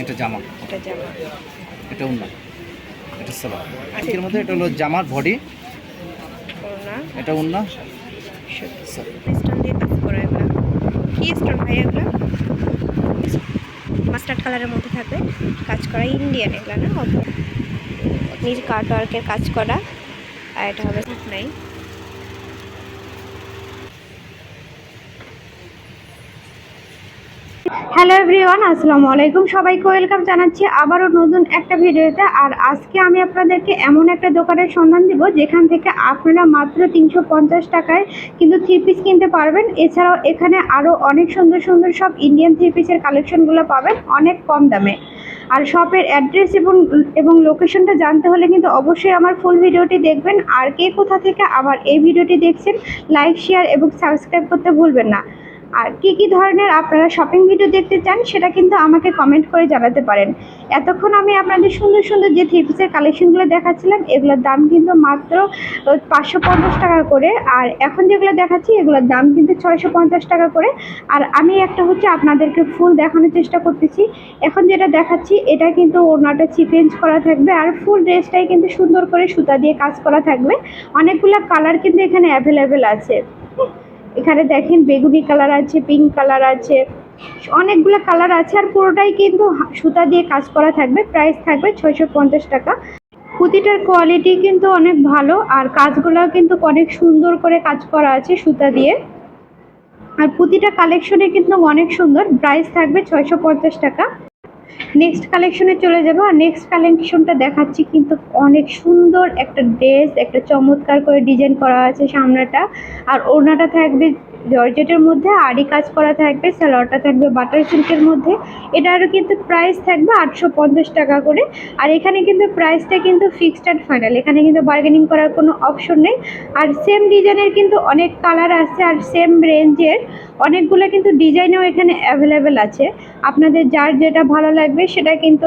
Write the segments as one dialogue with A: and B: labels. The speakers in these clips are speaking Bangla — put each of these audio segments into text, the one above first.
A: এটা জামা,
B: এটা জামা,
A: এটা ওড়না, এটা সালোয়ার। এর মধ্যে এটা হলো জামার বডি,
B: ওড়না,
A: এটা ওড়না।
B: স্টোন দিয়ে কাজ করা এগুলো। কি স্টোন ভাই এগুলো? মাস্টার্ড কালারের মধ্যে থাকবে কাজ করা, ইন্ডিয়ান এগুলো না, অত নিজ কার্ট ওয়ার্কের কাজ করা। আর এটা হবে নাই। হ্যালো এভরিওয়ান, আসসালামু আলাইকুম। সবাইকে ওয়েলকাম জানাচ্ছি আবারও নতুন একটা ভিডিওতে। আর আজকে আমি আপনাদেরকে এমন একটা দোকানের সন্ধান দিব যেখান থেকে আপনারা মাত্র 350 টাকায় কিন্তু থ্রি পিস কিনতে পারবেন। এছাড়াও এখানে আরও অনেক সুন্দর সুন্দর সব ইন্ডিয়ান থ্রি পিসের কালেকশনগুলো পাবেন অনেক কম দামে। আর শপের অ্যাড্রেস এবং লোকেশনটা জানতে হলে কিন্তু অবশ্যই আমার ফুল ভিডিওটি দেখবেন। আর কে কোথা থেকে আবার এই ভিডিওটি দেখছেন, লাইক, শেয়ার এবং সাবস্ক্রাইব করতে ভুলবেন না। আর কী ধরনের আপনারা শপিং ভিডিও দেখতে চান সেটা কিন্তু আমাকে কমেন্ট করে জানাতে পারেন। এতক্ষণ আমি আপনাদের সুন্দর সুন্দর যে থ্রি পিসের কালেকশনগুলো দেখাচ্ছিলাম এগুলোর দাম কিন্তু মাত্র 550 টাকা করে। আর এখন যেগুলো দেখাচ্ছি এগুলোর দাম কিন্তু 650 টাকা করে। আর আমি একটা হচ্ছে আপনাদেরকে ফুল দেখানোর চেষ্টা করতেছি। এখন যেটা দেখাচ্ছি এটা কিন্তু ওড়নাটা সিকোয়েন্স করা থাকবে আর ফুল ড্রেসটাই কিন্তু সুন্দর করে সুতা দিয়ে কাজ করা থাকবে। অনেকগুলো কালার কিন্তু এখানে অ্যাভেলেবেল আছে। এখানে দেখেন বেগুনি কালার আছে, পিঙ্ক কালার আছে, অনেকগুলো কালার আছে। আর পুরোটাই কিন্তু সুতা দিয়ে কাজ করা থাকবে। প্রাইস থাকবে 650 টাকা। পুঁতিটার কোয়ালিটি কিন্তু অনেক ভালো আর কাজগুলো কিন্তু অনেক সুন্দর করে কাজ করা আছে সুতা দিয়ে। আর পুঁতিটা কালেকশনে কিন্তু অনেক সুন্দর। প্রাইস থাকবে 650 টাকা। নেক্সট কালেকশনে চলে যাবো। আর নেক্সট কালেকশনটা দেখাচ্ছি কিন্তু অনেক সুন্দর একটা ড্রেস, একটা চমৎকার করে ডিজাইন করা আছে সামনেটা। আর ওড়নাটা থাকবে জর্জেটের মধ্যে, আড়ি কাজ করা থাকবে, সালোয়ারটা থাকবে বাটার সিল্কের মধ্যে। এটারও কিন্তু প্রাইস থাকবে 850 টাকা করে। আর এখানে কিন্তু প্রাইসটা কিন্তু ফিক্সড অ্যান্ড ফাইনাল, এখানে কিন্তু বার্গেনিং করার কোনো অপশন নেই। আর সেম ডিজাইনের কিন্তু অনেক কালার আছে আর সেম রেঞ্জের অনেকগুলো কিন্তু ডিজাইনও এখানে অ্যাভেলেবেল আছে। আপনাদের যার যেটা ভালো লাগবে সেটা কিন্তু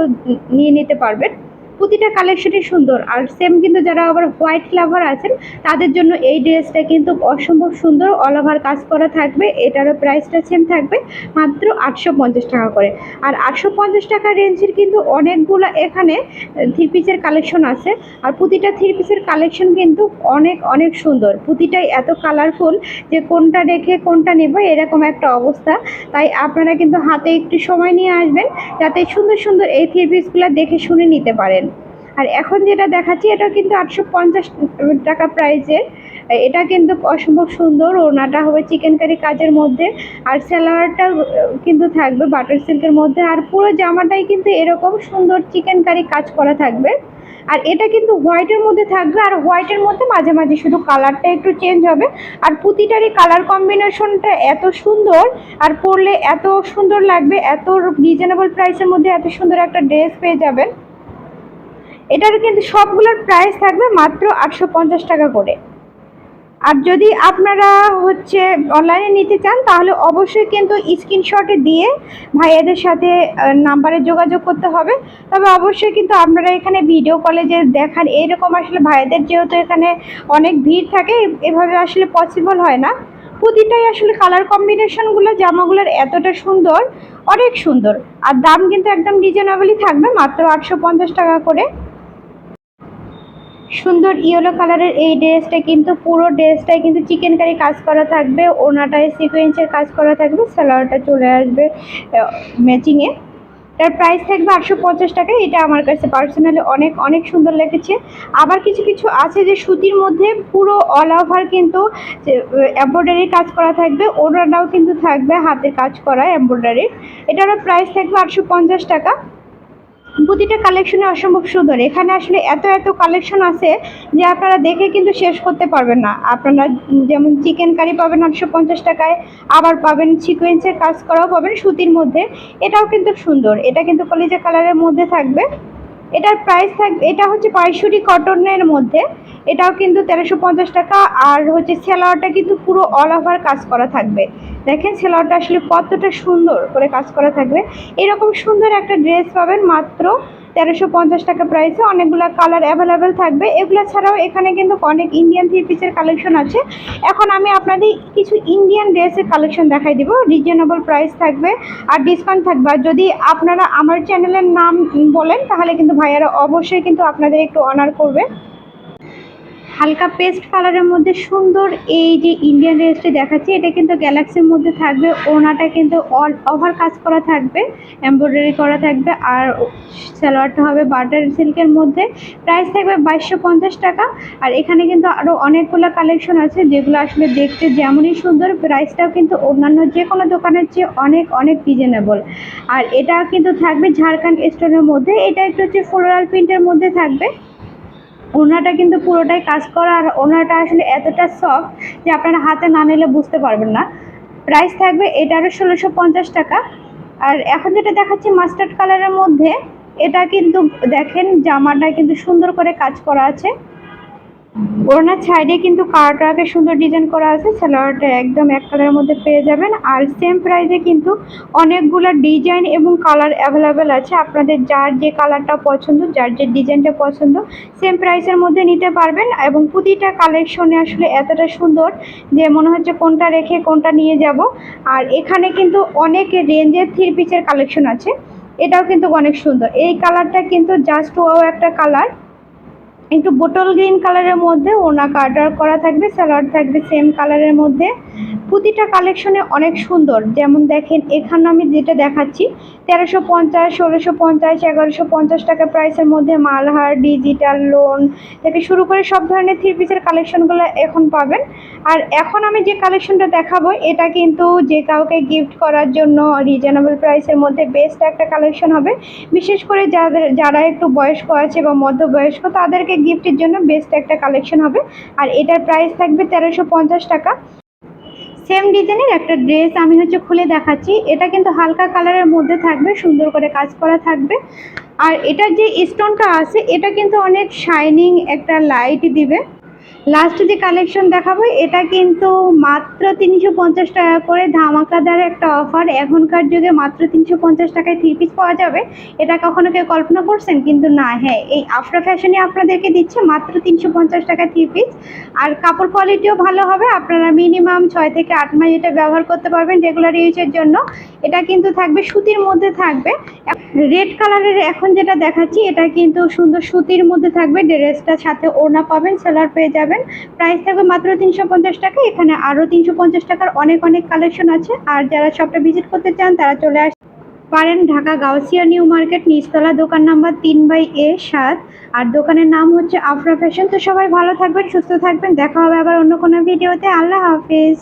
B: নিয়ে নিতে পারবেন। প্রতিটা কালেকশনই সুন্দর। আর সেম কিন্তু যারা আবার হোয়াইট লাভার আছেন তাদের জন্য এই ড্রেসটা কিন্তু অসম্ভব সুন্দর, অল ওভার কাজ করা থাকবে। এটারও প্রাইসটা সেম থাকবে মাত্র 850 টাকা করে। আর 850 টাকা রেঞ্জের কিন্তু অনেকগুলো এখানে থ্রি পিসের কালেকশন আছে। আর প্রতিটা থ্রি পিসের কালেকশন কিন্তু অনেক অনেক সুন্দর। প্রতিটাই এত কালারফুল যে কোনটা রেখে কোনটা নেব এরকম একটা অবস্থা। তাই আপনারা কিন্তু হাতে একটু সময় নিয়ে আসবেন যাতে সুন্দর সুন্দর এই থ্রি পিসগুলো দেখে শুনে নিতে পারেন। আর এখন যেটা দেখাচ্ছি এটা কিন্তু 850 টাকা প্রাইসের। এটা কিন্তু অসম্ভব সুন্দর। ওড়নাটা হবে চিকেন কারি কাজের মধ্যে আর সালোয়ারটা কিন্তু থাকবে বাটার সিল্কের মধ্যে। আর পুরো জামাটাই কিন্তু এরকম সুন্দর চিকেন কারি কাজ করা থাকবে। আর এটা কিন্তু হোয়াইটের মধ্যে থাকবে আর হোয়াইটের মধ্যে মাঝে মাঝে শুধু কালারটা একটু চেঞ্জ হবে। আর প্রতিটারই কালার কম্বিনেশনটা এত সুন্দর আর পরলে এত সুন্দর লাগবে। এত রিজনেবল প্রাইসের মধ্যে এত সুন্দর একটা ড্রেস পেয়ে যাবেন। এটার কিন্তু সবগুলোর প্রাইস থাকবে মাত্র 850 টাকা করে। আর যদি আপনারা হচ্ছে অনলাইনে নিতে চান তাহলে অবশ্যই কিন্তু স্ক্রিনশটে দিয়ে ভাইয়াদের সাথে নাম্বারে যোগাযোগ করতে হবে। তবে অবশ্যই কিন্তু আপনারা এখানে ভিডিও কলে যে দেখান এরকম আসলে ভাইয়াদের যেহেতু এখানে অনেক ভিড় থাকে এভাবে আসলে পসিবল হয় না। প্রতিটাই আসলে কালার কম্বিনেশনগুলো জামাগুলোর এতটা সুন্দর, অনেক সুন্দর। আর দাম কিন্তু একদম রিজনেবলই থাকবে মাত্র 850 টাকা করে। সুন্দর ইয়েলো কালারের এই ড্রেসটা কিন্তু পুরো ড্রেসটাই কিন্তু চিকেন কারি কাজ করা থাকবে। ওনাটায় সিকোয়েন্সের কাজ করা থাকবে, সালোয়ারটা চলে আসবে ম্যাচিংয়ে। তার প্রাইস থাকবে 850 টাকা। এটা আমার কাছে পার্সোনালি অনেক অনেক সুন্দর লেগেছে। আবার কিছু কিছু আছে যে সুতির মধ্যে পুরো অল ওভার কিন্তু এমব্রয়ডারি কাজ করা থাকবে। ওনাটাও কিন্তু থাকবে হাতের কাজ করা এমব্রয়ডারি। এটারও প্রাইস থাকবে 850 টাকা। প্রতিটা কালেকশনে অসম্ভব সুন্দর। এখানে আসলে এত এত কালেকশন আছে যে আপনারা দেখে কিন্তু শেষ করতে পারবেন না। আপনারা যেমন চিকেন কারি পাবেন 850 টাকায়, আবার পাবেন সিকোয়েন্সের কাজ করাও পাবেন সুতির মধ্যে। এটাও কিন্তু সুন্দর। এটা কিন্তু কলিজা কালারের মধ্যে থাকবে। এটার প্রাইস থাকবে, এটা হচ্ছে পাইশুরি কটনের মধ্যে। এটাও কিন্তু 1350 টাকা। আর হচ্ছে সালোয়ারটা কিন্তু পুরো অল ওভার কাজ করা থাকবে। দেখেন সালোয়ারটা আসলে কতটা সুন্দর করে কাজ করা থাকবে। এরকম সুন্দর একটা ড্রেস পাবেন মাত্র 1350 টাকা প্রাইসে অনেকগুলো কালার অ্যাভেলেবেল থাকবে। এগুলো ছাড়াও এখানে কিন্তু অনেক ইন্ডিয়ান থ্রি পিসের কালেকশন আছে। এখন আমি আপনাদের কিছু ইন্ডিয়ান ড্রেসের কালেকশন দেখাই দিব, রিজনেবল প্রাইস থাকবে আর ডিসকাউন্ট থাকবে। আর যদি আপনারা আমার চ্যানেলের নাম বলেন তাহলে কিন্তু ভাইয়ারা অবশ্যই কিন্তু আপনাদের একটু অনার করবে। হালকা পেস্ট কালারের মধ্যে সুন্দর এই যে ইন্ডিয়ান ড্রেসটি দেখাচ্ছি, এটা কিন্তু গ্যালাক্সির মধ্যে থাকবে। ওনাটা কিন্তু অল ওভার কাজ করা থাকবে, এমব্রয়ডারি করা থাকবে। আর সালোয়ারটা হবে বাটার সিল্কের মধ্যে। প্রাইস থাকবে 2250 টাকা। আর এখানে কিন্তু আরও অনেকগুলো কালেকশন আছে যেগুলো আসলে দেখতে যেমনই সুন্দর, প্রাইসটাও কিন্তু অন্যান্য যে কোনো দোকানের চেয়ে অনেক অনেক রিজনেবল। আর এটা কিন্তু থাকবে ঝাড়খণ্ড স্টোনের মধ্যে। এটা একটু হচ্ছে ফ্লোরাল প্রিন্টের মধ্যে থাকবে। ওনাটা কিন্তু পুরোটাই কাজ করা, আর ওনাটা আসলে এতটা সফট যে আপনারা হাতে না নিলে বুঝতে পারবেন না। প্রাইস থাকবে এটারও 1650 টাকা। আর এখন যেটা দেখাচ্ছি মাস্টার্ড কালারের মধ্যে, এটা কিন্তু দেখেন জামাটা কিন্তু সুন্দর করে কাজ করা আছে। ওনার সাইডে কিন্তু কার্টওয়ার্কে সুন্দর ডিজাইন করা আছে। সালোয়ারটা একদম এক কালারের মধ্যে পেয়ে যাবেন। আর সেম প্রাইসে কিন্তু অনেকগুলো ডিজাইন এবং কালার অ্যাভেলেবেল আছে। আপনাদের যার যে কালারটা পছন্দ, যার যে ডিজাইনটা পছন্দ, সেম প্রাইসের মধ্যে নিতে পারবেন। এবং প্রতিটা কালেকশনে আসলে এতটা সুন্দর যে মনে হচ্ছে কোনটা রেখে কোনটা নিয়ে যাব। আর এখানে কিন্তু অনেক রেঞ্জের থ্রি পিসের কালেকশন আছে। এটাও কিন্তু অনেক সুন্দর। এই কালারটা কিন্তু জাস্ট ওয়াও একটা কালার, একটু বোটল গ্রিন কালারের মধ্যে ওনা কাটার করা থাকবে, সালোয়ার থাকবে সেম কালারের মধ্যে। প্রতিটা কালেকশনে অনেক সুন্দর। যেমন দেখেন এখানে আমি যেটা দেখাচ্ছি 1350, 1650, 1150 টাকা প্রাইসের মধ্যে মালহার, ডিজিটাল লোন থেকে শুরু করে সব ধরনের থ্রি পিসের কালেকশনগুলো এখন পাবেন। আর এখন আমি যে কালেকশনটা দেখাবো এটা কিন্তু যে কাউকে গিফট করার জন্য রিজনেবল প্রাইসের মধ্যে বেস্ট একটা কালেকশন হবে। বিশেষ করে যারা একটু বয়স্ক আছে বা মধ্যবয়স্ক, তাদেরকে গিফটের জন্য বেস্ট একটা কালেকশন হবে। আর এটার প্রাইস থাকবে 1350 টাকা। সেম ডিজাইনের একটা ড্রেস আমি হচ্ছে খুলে দেখাচ্ছি। এটা কিন্তু হালকা কালারের মধ্যে থাকবে, সুন্দর করে কাজ করা থাকবে। আর এটার যে স্টোনটা আছে এটা কিন্তু অনেক শাইনিং একটা লাইট দিবে। লাস্ট যে কালেকশন দেখাবো এটা কিন্তু মাত্র 350 টাকা করে, ধামাকাদার একটা অফার। এখনকার যুগে মাত্র 350 টাকায় থ্রি পিস পাওয়া যাবে, এটা কখনো কেউ কল্পনা করছেন? কিন্তু না, হ্যাঁ, এই আফরা ফ্যাশনে আপনাদেরকে দিচ্ছে মাত্র 350 টাকা থ্রি পিস। আর কাপড় কোয়ালিটিও ভালো হবে। আপনারা মিনিমাম 6 থেকে 8 মাস এটা ব্যবহার করতে পারবেন রেগুলার ইউজের জন্য। এটা কিন্তু থাকবে সুতির মধ্যে থাকবে। রেড কালারের এখন যেটা দেখাচ্ছি এটা কিন্তু সুন্দর সুতির মধ্যে থাকবে। ড্রেসটার সাথে ওড়না পাবেন, সেলার পেয়ে যাবেন। প্রাইস থাকবে মাত্র 350 টাকা। এখানে আরও 350 টাকার অনেক অনেক কালেকশন আছে। আর যারা শপটা ভিজিট করতে চান তারা চলে আসতে পারেন ঢাকা গাউসিয়া নিউ মার্কেট, নিচতলা, দোকান নাম্বার 3/A7। আর দোকানের নাম হচ্ছে আফরা ফ্যাশন। তো সবাই ভালো থাকবেন, সুস্থ থাকবেন। দেখা হবে আবার অন্য কোনো ভিডিওতে। আল্লাহ হাফিজ।